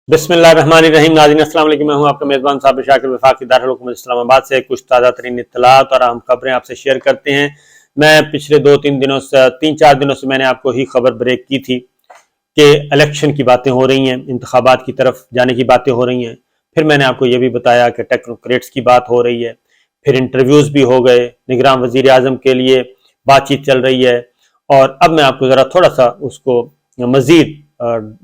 बिस्मिल्लाहिर्रहमानिर्रहीम। नाज़रीन अस्सलाम वालेकुम। मैं हूं आपका मेज़बान साबिर शाकिर वफाकी दारुल हुकूमत इस्लामाबाद से कुछ ताज़ा तरीन इत्तलात और अहम खबरें आपसे शेयर करते हैं। मैं पिछले 3-4 दिनों से मैंने आपको ही खबर ब्रेक की थी कि इलेक्शन की बातें हो रही हैं, इंतखाबात की तरफ जाने की बातें हो रही हैं। फिर मैंने आपको ये भी बताया कि टेक्नोक्रेट्स की बात हो रही है, फिर इंटरव्यूज़ भी हो गए, निगरान वज़ीर आज़म के लिए बातचीत चल रही है। और अब मैं आपको ज़रा थोड़ा सा उसको मज़ीद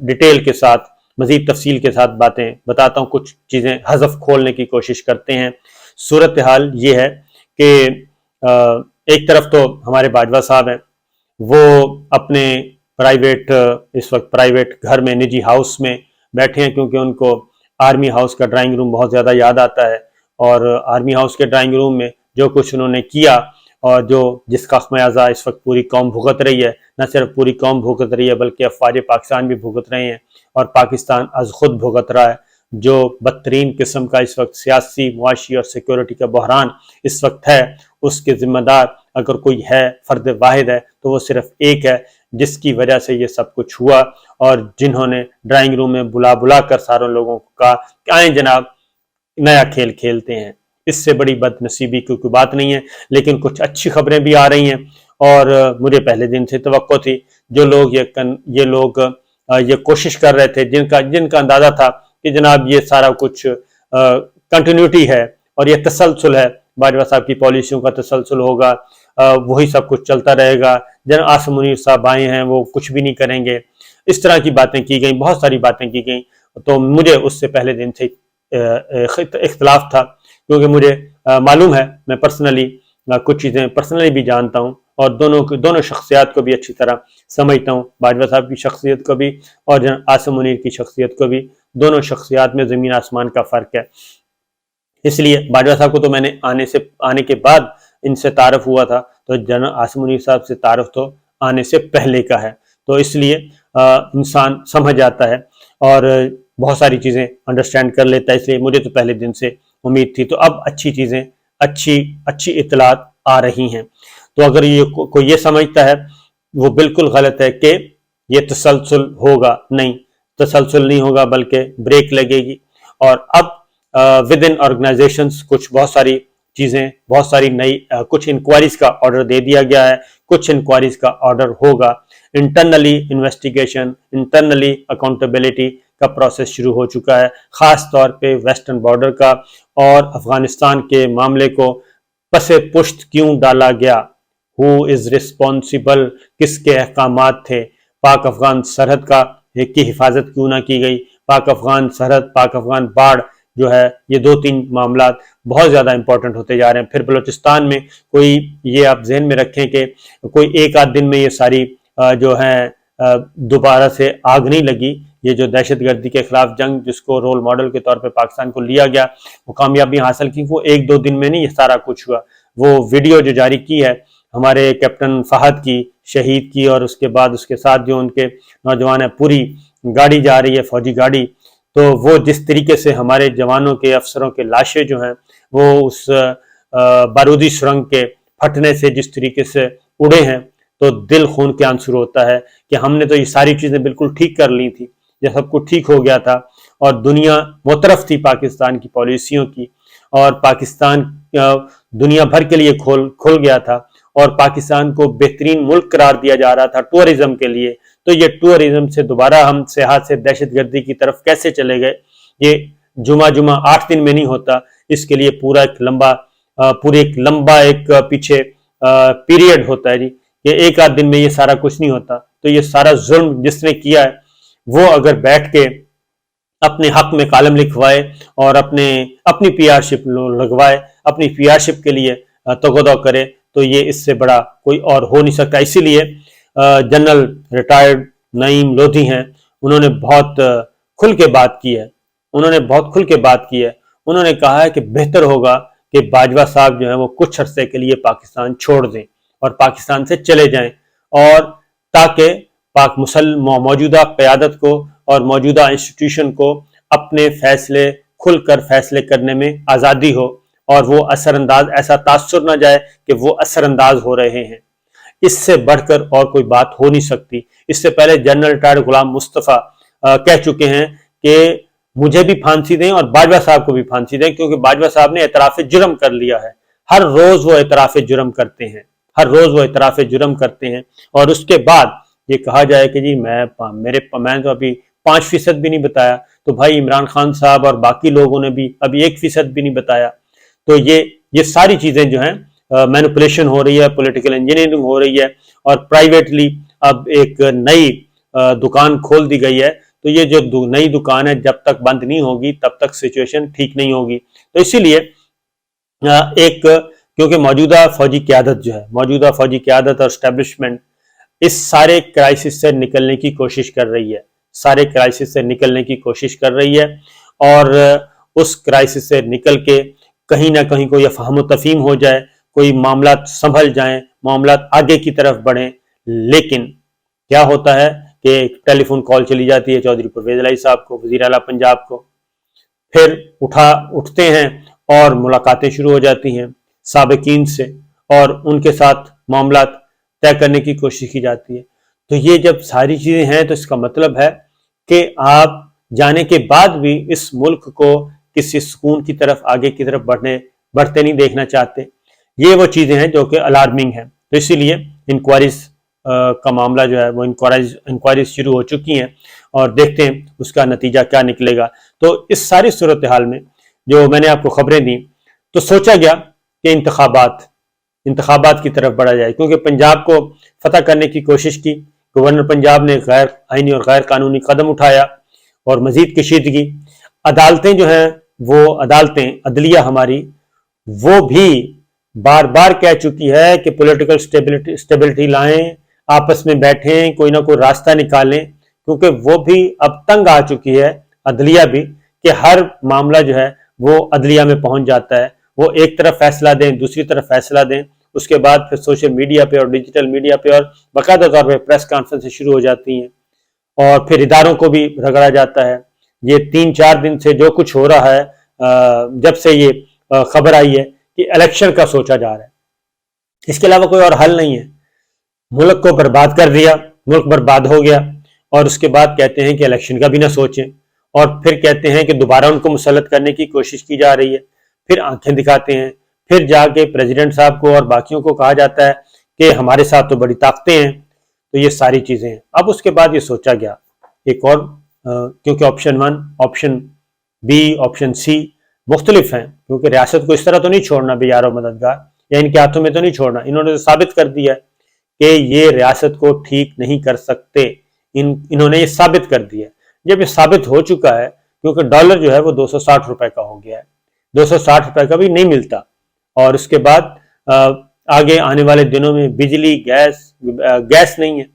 डिटेल के साथ, मज़ीद तफसील के साथ बातें बताता हूँ। कुछ चीज़ें हज़फ खोलने की कोशिश करते हैं। सूरत हाल ये है कि एक तरफ तो हमारे बाजवा साहब हैं, वो अपने इस वक्त प्राइवेट घर में, निजी हाउस में बैठे हैं, क्योंकि उनको आर्मी हाउस का ड्राइंग रूम बहुत ज़्यादा याद आता है। और आर्मी हाउस के ड्राइंग रूम में जो कुछ उन्होंने किया और जिसका खमियाजा इस वक्त पूरी कौम भुगत रही है, न सिर्फ पूरी कौम भुगत रही है बल्कि अफवाज पाकिस्तान भी भुगत रहे हैं और पाकिस्तान अज खुद भुगत रहा है। जो बदतरीन किस्म का इस वक्त सियासी, मुआशी और सिक्योरिटी का बहरान इस वक्त है, उसके जिम्मेदार अगर कोई है, फर्द वाहिद है, तो वो सिर्फ एक है, जिसकी वजह से ये सब कुछ हुआ। और जिन्होंने ड्राइंग रूम में बुला बुला कर सारे लोगों को कहा कि आए जनाब नया खेल खेलते हैं, इससे बड़ी बदनसीबी की कोई बात नहीं है। लेकिन कुछ अच्छी खबरें भी आ रही हैं और मुझे पहले दिन से तवक्को थी। जो लोग ये कोशिश कर रहे थे, जिनका अंदाजा था कि जनाब ये सारा कुछ कंटिन्यूटी है और ये तसलसल है, बाजवा साहब की पॉलिसियों का तसलसल होगा, वही सब कुछ चलता रहेगा, आसिम मुनीर साहब आए हैं वो कुछ भी नहीं करेंगे, इस तरह की बातें की गई, बहुत सारी बातें की गई। तो मुझे उससे पहले दिन से इख्तलाफ था, क्योंकि मुझे मालूम है, मैं पर्सनली कुछ चीज़ें पर्सनली भी जानता हूँ और दोनों शख्सियत को भी अच्छी तरह समझता हूँ, बाजवा साहब की शख्सियत को भी और आसिम मुनीर की शख्सियत को भी। दोनों शख्सियत में ज़मीन आसमान का फ़र्क है। इसलिए बाजवा साहब को तो मैंने आने के बाद इनसे तारुफ हुआ था, तो जनरल आसिम मुनीर साहब से तारुफ तो आने से पहले का है। तो इसलिए इंसान समझ जाता है और बहुत सारी चीज़ें अंडरस्टैंड कर लेता है। इसलिए मुझे तो पहले दिन से उम्मीद थी। तो अब अच्छी चीज़ें, अच्छी इत्तलात आ रही हैं। तो अगर कोई ये समझता है, वो बिल्कुल गलत है कि ये तसलसल होगा। नहीं, तसलसल नहीं होगा, बल्कि ब्रेक लगेगी। और अब विद इन ऑर्गेनाइजेशंस बहुत सारी चीज़ें, बहुत सारी नई कुछ इंक्वायरीज का ऑर्डर दे दिया गया है, कुछ इंक्वायरीज का ऑर्डर होगा। इंटरनली इन्वेस्टिगेशन, इंटरनली अकाउंटेबिलिटी का प्रोसेस शुरू हो चुका है, ख़ास तौर पे वेस्टर्न बॉर्डर का। और अफगानिस्तान के मामले को पसे पुश्त क्यों डाला गया, हु इज़ रिस्पॉन्सिबल, किसके अहकामात थे, पाक अफगान सरहद की हिफाजत क्यों ना की गई, पाक अफगान सरहद, पाक अफगान बाढ़ जो है, ये 2-3 मामला बहुत ज़्यादा इंपॉर्टेंट होते जा रहे हैं। फिर बलूचिस्तान में ये आप जहन में रखें कि कोई एक आध दिन में ये सारी जो है दोबारा से आग नहीं लगी। ये जो दहशतगर्दी के खिलाफ जंग, जिसको रोल मॉडल के तौर पे पाकिस्तान को लिया गया, वो कामयाबी हासिल की, वो 1-2 दिन में नहीं ये सारा कुछ हुआ। वो वीडियो जो जारी की है हमारे कैप्टन फहद की, शहीद की, और उसके बाद उसके साथ जो उनके नौजवान है, पूरी गाड़ी जा रही है, फौजी गाड़ी, तो वो जिस तरीके से हमारे जवानों के, अफसरों के लाशें जो हैं वो उस बारूदी सुरंग के फटने से जिस तरीके से उड़े हैं, तो दिल खून के आंसू होता है कि हमने तो ये सारी चीज़ें बिल्कुल ठीक कर ली थी, ये सब कुछ ठीक हो गया था और दुनिया मुतरफ थी पाकिस्तान की पॉलिसियों की, और पाकिस्तान दुनिया भर के लिए खुल गया था और पाकिस्तान को बेहतरीन मुल्क करार दिया जा रहा था टूरिज्म के लिए। तो ये टूरिज्म से दोबारा हम सेहत से दहशतगर्दी की तरफ कैसे चले गए? ये जुमा 8 दिन में नहीं होता, इसके लिए पूरा एक लंबा पीछे पीरियड होता है जी। ये एक आध दिन में ये सारा कुछ नहीं होता। तो ये सारा जुल्म जिसने किया है, वो अगर बैठ के अपने हक में कालम लिखवाए और अपनी पीआरशिप लगवाए, अपनी पीआरशिप के लिए तगोदा करे, तो ये इससे बड़ा कोई और हो नहीं सकता। इसीलिए जनरल रिटायर्ड नईम लोधी हैं, उन्होंने बहुत खुल के बात की है। उन्होंने कहा है कि बेहतर होगा कि बाजवा साहब जो है वो कुछ अरसे के लिए पाकिस्तान छोड़ दें और पाकिस्तान से चले जाएं, और ताकि मौजूदा क़यादत को और मौजूदा इंस्टीट्यूशन को अपने फैसले, खुलकर फैसले करने में आज़ादी हो और वो असरअंदाज, ऐसा तासुर ना जाए कि वो असरअंदाज हो रहे हैं। इससे बढ़कर और कोई बात हो नहीं सकती। इससे पहले जनरल रिटायर्ड गुलाम मुस्तफ़ा कह चुके हैं कि मुझे भी फांसी दें और बाजवा साहब को भी फांसी दें, क्योंकि बाजवा साहब ने एतराफ़ जुर्म कर लिया है। हर रोज वो एतराफ़ जुर्म करते हैं, हर रोज वो एतराफ़ जुर्म करते हैं, और उसके बाद ये कहा जाए कि जी मैं तो अभी 5% भी नहीं बताया, तो भाई इमरान खान साहब और बाकी लोगों ने भी अभी 1% भी नहीं बताया। तो ये सारी चीजें जो हैं मैनिपुलेशन हो रही है, पॉलिटिकल इंजीनियरिंग हो रही है, और प्राइवेटली अब एक नई दुकान खोल दी गई है। तो ये जो नई दुकान है जब तक बंद नहीं होगी तब तक सिचुएशन ठीक नहीं होगी। तो इसीलिए एक, क्योंकि मौजूदा फौजी क़यादत जो है, मौजूदा फौजी क़यादत और एस्टेब्लिशमेंट इस सारे क्राइसिस से निकलने की कोशिश कर रही है, सारे क्राइसिस से निकलने की कोशिश कर रही है, और उस क्राइसिस से निकल के कहीं ना कहीं कोई अफहम तफहीम हो जाए, कोई मामला संभल जाएं, मामला आगे की तरफ बढ़ें। लेकिन क्या होता है कि टेलीफोन कॉल चली जाती है चौधरी परवेज इलाही साहब को, वज़ीर आला पंजाब को, फिर उठते हैं और मुलाकातें शुरू हो जाती हैं साबिकीन से, और उनके साथ मामला तय करने की कोशिश की जाती है। तो ये जब सारी चीजें हैं तो इसका मतलब है कि आप जाने के बाद भी इस मुल्क को किसी सुकून की तरफ, आगे की तरफ बढ़ते नहीं देखना चाहते। ये वो चीजें हैं जो कि अलार्मिंग है। तो इसीलिए इंक्वायरीज का मामला जो है वो इंक्वायरीज शुरू हो चुकी हैं, और देखते हैं उसका नतीजा क्या निकलेगा। तो इस सारी सूरत हाल में जो मैंने आपको खबरें दी, तो सोचा गया कि इंतखाबात की तरफ बढ़ा जाए, क्योंकि पंजाब को फतह करने की कोशिश की, गवर्नर पंजाब ने गैर आईनी और गैर कानूनी कदम उठाया और मजीद कशीदगी। अदालतें जो हैं वो अदालतें, अदलिया हमारी, वो भी बार बार कह चुकी है कि पॉलिटिकल स्टेबिलिटी लाएं, आपस में बैठें, कोई ना कोई रास्ता निकालें, क्योंकि वो भी अब तंग आ चुकी है, अदलिया भी, कि हर मामला जो है वो अदलिया में पहुंच जाता है। वो एक तरफ फैसला दें, दूसरी तरफ फैसला दें, उसके बाद फिर सोशल मीडिया पे और डिजिटल मीडिया पे और बाकायदा तौर पे प्रेस कॉन्फ्रेंस शुरू हो जाती हैं, और फिर इदारों को भी रगड़ा जाता है। ये 3-4 दिन से जो कुछ हो रहा है, जब से ये खबर आई है कि इलेक्शन का सोचा जा रहा है, इसके अलावा कोई और हल नहीं है। मुल्क को बर्बाद कर दिया, मुल्क बर्बाद हो गया, और उसके बाद कहते हैं कि इलेक्शन का भी ना सोचें, और फिर कहते हैं कि दोबारा उनको मुसल्लत करने की कोशिश की जा रही है। फिर आंखें दिखाते हैं, फिर जाके प्रेसिडेंट साहब को और बाकियों को कहा जाता है कि हमारे साथ तो बड़ी ताकतें हैं। तो ये सारी चीजें हैं। अब उसके बाद ये सोचा गया एक और, क्योंकि option 1, option B, option C मुख्तलिफ हैं, क्योंकि रियासत को इस तरह तो नहीं छोड़ना भी यारो मददगार, या इनके हाथों में तो नहीं छोड़ना। इन्होंने तो साबित कर दिया कि ये रियासत को ठीक नहीं कर सकते। इन्होंने ये साबित कर दिया। जब ये साबित हो चुका है, क्योंकि डॉलर जो है वो 260 रुपए का हो गया है, 260 रुपए का भी नहीं मिलता, और उसके बाद आगे आने वाले दिनों में बिजली, गैस नहीं है,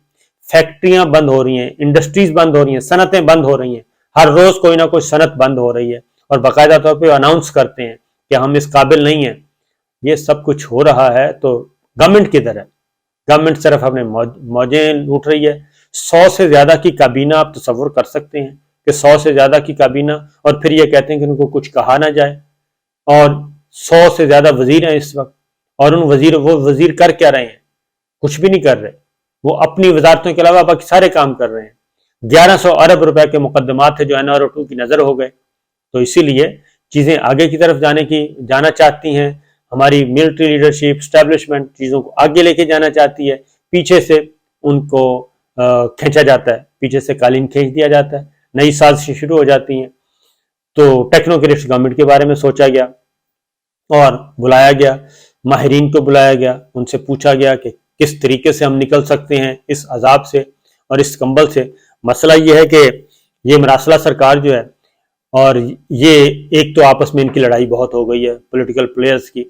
फैक्ट्रियां बंद हो रही हैं, इंडस्ट्रीज बंद हो रही हैं, सनतें बंद हो रही हैं, हर रोज कोई ना कोई सनत बंद हो रही है, और बाकायदा तौर पे अनाउंस करते हैं कि हम इस काबिल नहीं हैं। ये सब कुछ हो रहा है तो गवर्नमेंट किधर है? गवर्नमेंट सिर्फ अपने मौजें लूट रही है। 100 से ज्यादा की काबीना, आप तसव्वुर कर सकते हैं कि 100 से ज्यादा की काबीना, और फिर ये कहते हैं कि उनको कुछ कहा ना जाए, और 100 से ज्यादा वजीर हैं इस वक्त, और वो वजीर कर क्या रहे हैं? कुछ भी नहीं कर रहे। वो अपनी वजारतों के अलावा बाकी सारे काम कर रहे हैं। 1100 अरब रुपए के मुकदमात थे जो NRO2 की नजर हो गए। तो इसीलिए चीजें आगे की तरफ जाना चाहती हैं। हमारी मिलिट्री लीडरशिप, स्टैब्लिशमेंट चीजों को आगे लेके जाना चाहती है, पीछे से उनको खींचा जाता है, पीछे से कालीन खींच दिया जाता है, नई साजिशें शुरू हो जाती हैं। तो टेक्नोक्रेट्स गवर्नमेंट के बारे में सोचा गया और बुलाया गया, माहिरीन को बुलाया गया, उनसे पूछा गया कि किस तरीके से हम निकल सकते हैं इस अजाब से और इस कंबल से। मसला ये है कि ये मरासला सरकार जो है, और ये एक तो आपस में इनकी लड़ाई बहुत हो गई है पॉलिटिकल प्लेयर्स की,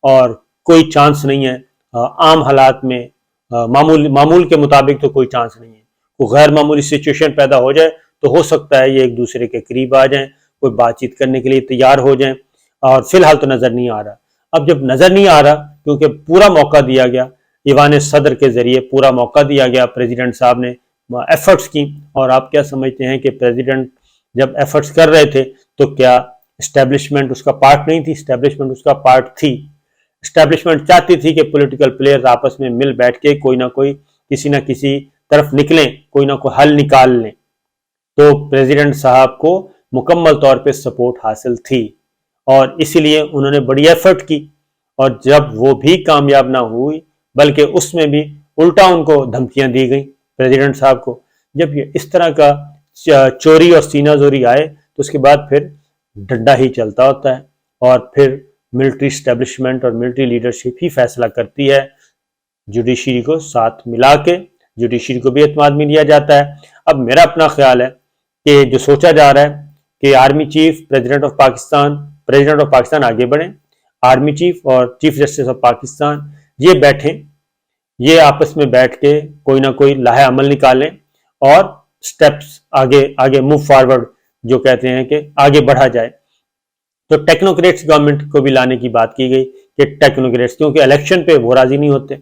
और कोई चांस नहीं है आम हालात में, मामूल के मुताबिक तो कोई चांस नहीं है। कोई गैर मामूली सिचुएशन पैदा हो जाए तो हो सकता है ये एक दूसरे के करीब आ जाएं, कोई बातचीत करने के लिए तैयार हो जाएं, और फिलहाल तो नजर नहीं आ रहा। अब जब नजर नहीं आ रहा, क्योंकि पूरा मौका दिया गया, ईवान सदर के जरिए पूरा मौका दिया गया, प्रेसिडेंट साहब ने एफर्ट्स की, और आप क्या समझते हैं कि प्रेसिडेंट जब एफर्ट्स कर रहे थे तो क्या एस्टेब्लिशमेंट उसका पार्ट नहीं थी? एस्टेब्लिशमेंट उसका पार्ट थी। एस्टेब्लिशमेंट चाहती थी कि पॉलिटिकल प्लेयर्स आपस में मिल बैठ के कोई ना कोई, किसी ना किसी तरफ निकलें, कोई ना कोई हल निकाल लें। तो प्रेसिडेंट साहब को मुकम्मल तौर पे सपोर्ट हासिल थी और इसीलिए उन्होंने बड़ी एफर्ट की। और जब वो भी कामयाब ना हुई बल्कि उसमें भी उल्टा उनको धमकियां दी गई प्रेसिडेंट साहब को। जब ये इस तरह का चोरी और सीना जोरी आए तो उसके बाद फिर डंडा ही चलता होता है और फिर मिलिट्री स्टैब्लिशमेंट और मिलिट्री लीडरशिप ही फैसला करती है, जुडिशरी को साथ मिला के जुडिशरी को भी एतमाद में लिया जाता है। अब मेरा अपना ख्याल है कि जो सोचा जा रहा है कि army chief president of Pakistan आगे बढ़े, आर्मी चीफ और चीफ जस्टिस ऑफ पाकिस्तान ये बैठें, ये आपस में बैठ के कोई ना कोई लाहे अमल निकालें और स्टेप्स आगे मूव फॉरवर्ड जो कहते हैं कि आगे बढ़ा जाए। तो टेक्नोक्रेट्स गवर्नमेंट को भी लाने की बात की गई कि टेक्नोक्रेट्स, क्योंकि इलेक्शन पे वो राजी नहीं होते।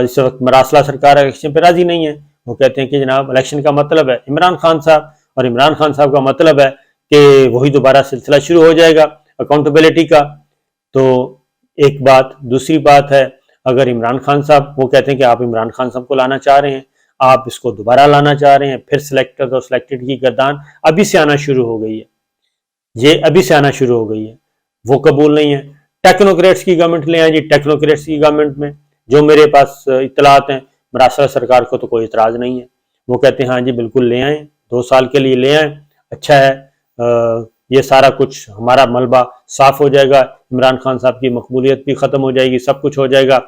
इस वक्त मरासला सरकार इलेक्शन पे राजी नहीं है। वो कहते हैं कि जनाब इलेक्शन का मतलब है इमरान खान साहब, और इमरान खान साहब का मतलब है कि वही दोबारा सिलसिला शुरू हो जाएगा अकाउंटेबिलिटी का। तो एक बात, दूसरी बात है, अगर इमरान खान साहब, वो कहते हैं कि आप इमरान खान साहब को लाना चाह रहे हैं, आप इसको दोबारा लाना चाह रहे हैं, फिर सिलेक्टेड और सिलेक्टेड की गर्दान अभी से आना शुरू हो गई है, ये अभी से आना शुरू हो गई है, वो कबूल नहीं है। टेक्नोक्रेट्स की गवर्नमेंट ले आए जी, टेक्नोक्रेट्स की गवर्नमेंट में जो मेरे पास इत्तलात हैं, मरासला सरकार को तो कोई इतराज नहीं है। वो कहते हैं हाँ जी बिल्कुल ले आए, 2 साल के लिए ले आए, अच्छा है, ये सारा कुछ हमारा मलबा साफ हो जाएगा, इमरान खान साहब की मकबूलियत भी ख़त्म हो जाएगी, सब कुछ हो जाएगा।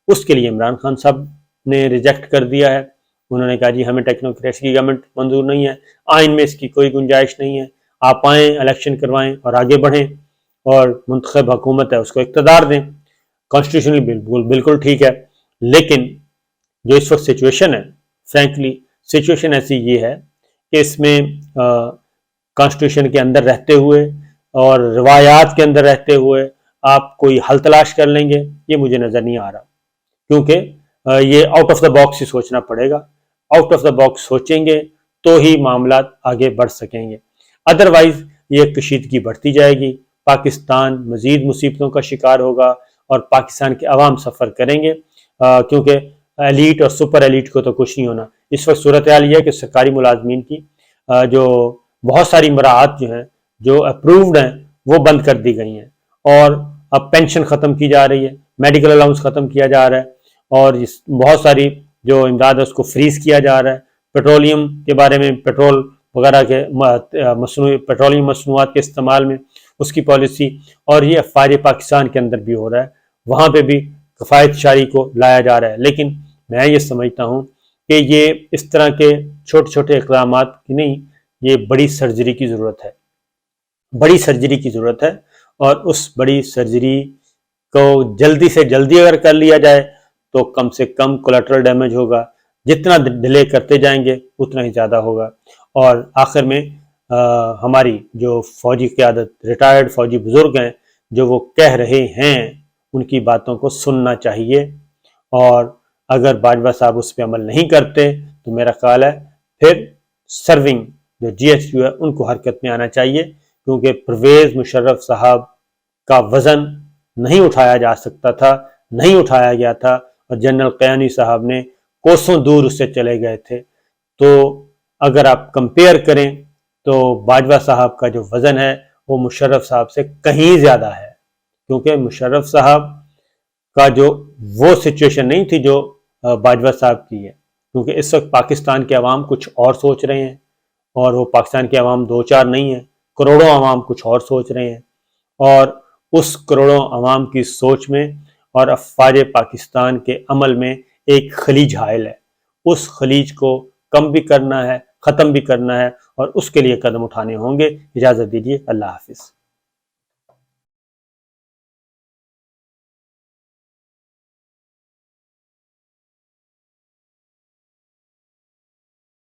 उसके लिए इमरान खान साहब ने रिजेक्ट कर दिया है। उन्होंने कहा जी हमें टेक्नोक्रेट्स की गवर्नमेंट मंजूर नहीं है, आइन में इसकी कोई गुंजाइश नहीं है, आप आएँ, इलेक्शन करवाएं और आगे बढ़ें और मुंतखब हुकूमत है उसको इक़्तिदार दें। कॉन्स्टिट्यूशनली बिल्कुल ठीक है, लेकिन जो इस वक्त सिचुएशन है, फ्रैंकली सिचुएशन ऐसी ये है कि इसमें कॉन्स्टिट्यूशन के अंदर रहते हुए और रवायात के अंदर रहते हुए आप कोई हल तलाश कर लेंगे, ये मुझे नज़र नहीं आ रहा, क्योंकि ये आउट ऑफ द बॉक्स ही सोचना पड़ेगा। आउट ऑफ द बॉक्स सोचेंगे तो ही मामला आगे बढ़ सकेंगे, अदरवाइज ये कशीदगी बढ़ती जाएगी, पाकिस्तान मजीद मुसीबतों का शिकार होगा और पाकिस्तान के अवाम सफ़र करेंगे, क्योंकि एलीट और सुपर एलीट को तो कुछ नहीं होना। इस वक्त सूरत हाल ये है कि सरकारी मुलाजमीन की जो बहुत सारी मराहत जो हैं, जो अप्रूव्ड हैं, वो बंद कर दी गई हैं और अब पेंशन ख़त्म की जा रही है, मेडिकल अलाउंस ख़त्म किया जा रहा है और बहुत सारी जो इमदाद है उसको फ्रीज किया जा रहा है। पेट्रोलियम के बारे में, पेट्रोल वगैरह के पेट्रोलियम मसनूआत के इस्तेमाल में उसकी पॉलिसी, और ये अफ़वाज पाकिस्तान के अंदर भी हो रहा है, वहाँ पे भी कफ़ायत शारी को लाया जा रहा है। लेकिन मैं ये समझता हूँ कि ये इस तरह के छोटे छोटे इक़दामात की नहीं, ये बड़ी सर्जरी की ज़रूरत है, बड़ी सर्जरी की ज़रूरत है, और उस बड़ी सर्जरी को जल्दी से जल्दी अगर कर लिया जाए तो कम से कम कोलेटरल डैमेज होगा, जितना डिले करते जाएंगे उतना ही ज़्यादा होगा। और आखिर में हमारी जो फ़ौजी क़यादत, रिटायर्ड फ़ौजी बुज़ुर्ग हैं, जो वो कह रहे हैं उनकी बातों को सुनना चाहिए, और अगर बाजवा साहब उस पर अमल नहीं करते तो मेरा ख्याल है फिर सर्विंग जो GHQ है उनको हरकत में आना चाहिए, क्योंकि परवेज़ मुशर्रफ साहब का वज़न नहीं उठाया जा सकता था, नहीं उठाया गया था, और जनरल क़यानी साहब ने कोसों दूर उससे चले गए थे। तो अगर आप कंपेयर करें तो बाजवा साहब का जो वज़न है वो मुशर्रफ साहब से कहीं ज़्यादा है, क्योंकि मुशर्रफ साहब का जो वो सिचुएशन नहीं थी जो बाजवा साहब की है, क्योंकि इस वक्त पाकिस्तान के अवाम कुछ और सोच रहे हैं, और वो पाकिस्तान के अवाम 2-4 नहीं है, करोड़ों अवाम कुछ और सोच रहे हैं, और उस करोड़ों अवाम की सोच में और अफ़वाज पाकिस्तान के अमल में एक खलीज हायल है। उस खलीज को कम भी करना है, ख़त्म भी करना है, और उसके लिए कदम उठाने होंगे। इजाज़त दीजिए, अल्लाह हाफ़िज़।